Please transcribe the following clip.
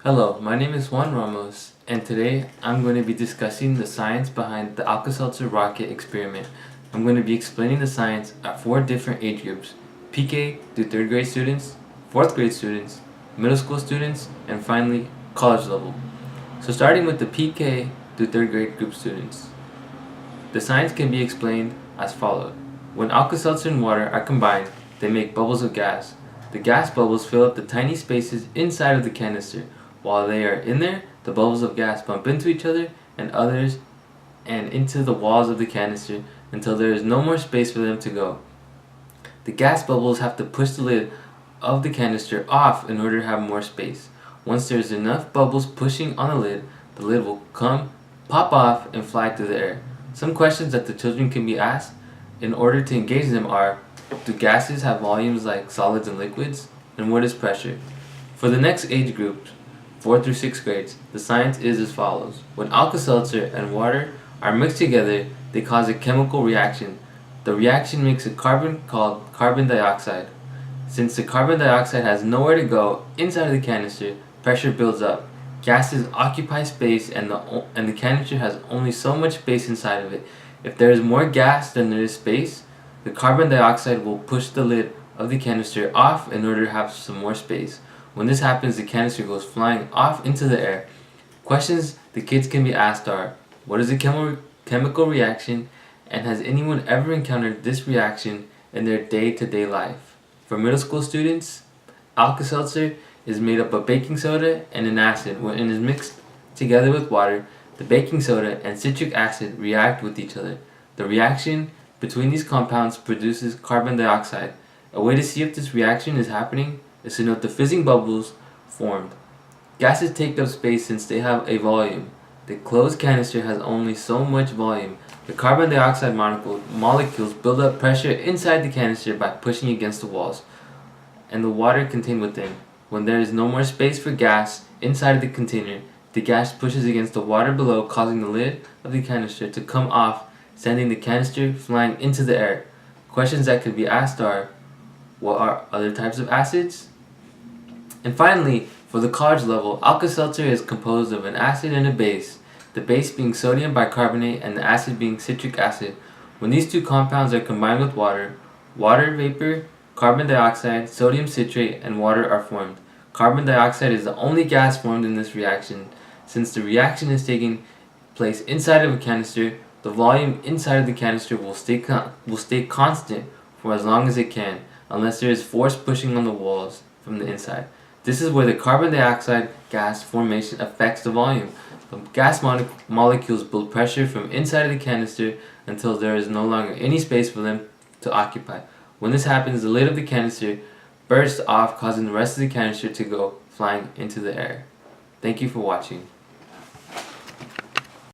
Hello, my name is Juan Ramos, and today I'm going to be discussing the science behind the Alka-Seltzer rocket experiment. I'm going to be explaining the science at 4 different age groups: PK through 3rd grade students, 4th grade students, middle school students, and finally college level. So starting with the PK through 3rd grade group students. The science can be explained as follows. When Alka-Seltzer and water are combined, they make bubbles of gas. The gas bubbles fill up the tiny spaces inside of the canister. While they are in there, the bubbles of gas bump into each other and into the walls of the canister until there is no more space for them to go. The gas bubbles have to push the lid of the canister off in order to have more space. Once there is enough bubbles pushing on the lid will pop off and fly through the air. Some questions that the children can be asked in order to engage them are: do gases have volumes like solids and liquids? And what is pressure? For the next age group, 4th through 6th grades, the science is as follows. When Alka-Seltzer and water are mixed together, they cause a chemical reaction. The reaction makes a carbon called carbon dioxide. Since the carbon dioxide has nowhere to go inside of the canister, pressure builds up. Gases occupy space and the canister has only so much space inside of it. If there is more gas than there is space, the carbon dioxide will push the lid of the canister off in order to have some more space. When this happens, the canister goes flying off into the air. Questions the kids can be asked are: what is a chemical reaction, and has anyone ever encountered this reaction in their day-to-day life? For middle school students, Alka-Seltzer is made up of baking soda and an acid. When it is mixed together with water, the baking soda and citric acid react with each other. The reaction between these compounds produces carbon dioxide. A way to see if this reaction is happening is to note the fizzing bubbles formed. Gases take up space since they have a volume. The closed canister has only so much volume. The carbon dioxide molecules build up pressure inside the canister by pushing against the walls and the water contained within. When there is no more space for gas inside of the container, the gas pushes against the water below, causing the lid of the canister to come off, sending the canister flying into the air. Questions that could be asked are: what are other types of acids? And finally, for the college level, Alka-Seltzer is composed of an acid and a base, the base being sodium bicarbonate and the acid being citric acid. When these two compounds are combined with water vapor, carbon dioxide, sodium citrate, and water are formed. Carbon dioxide is the only gas formed in this reaction. Since the reaction is taking place inside of a canister, the volume inside of the canister will stay constant for as long as it can, unless there is force pushing on the walls from the inside. This is where the carbon dioxide gas formation affects the volume. The gas molecules build pressure from inside of the canister until there is no longer any space for them to occupy. When this happens, the lid of the canister bursts off, causing the rest of the canister to go flying into the air. Thank you for watching.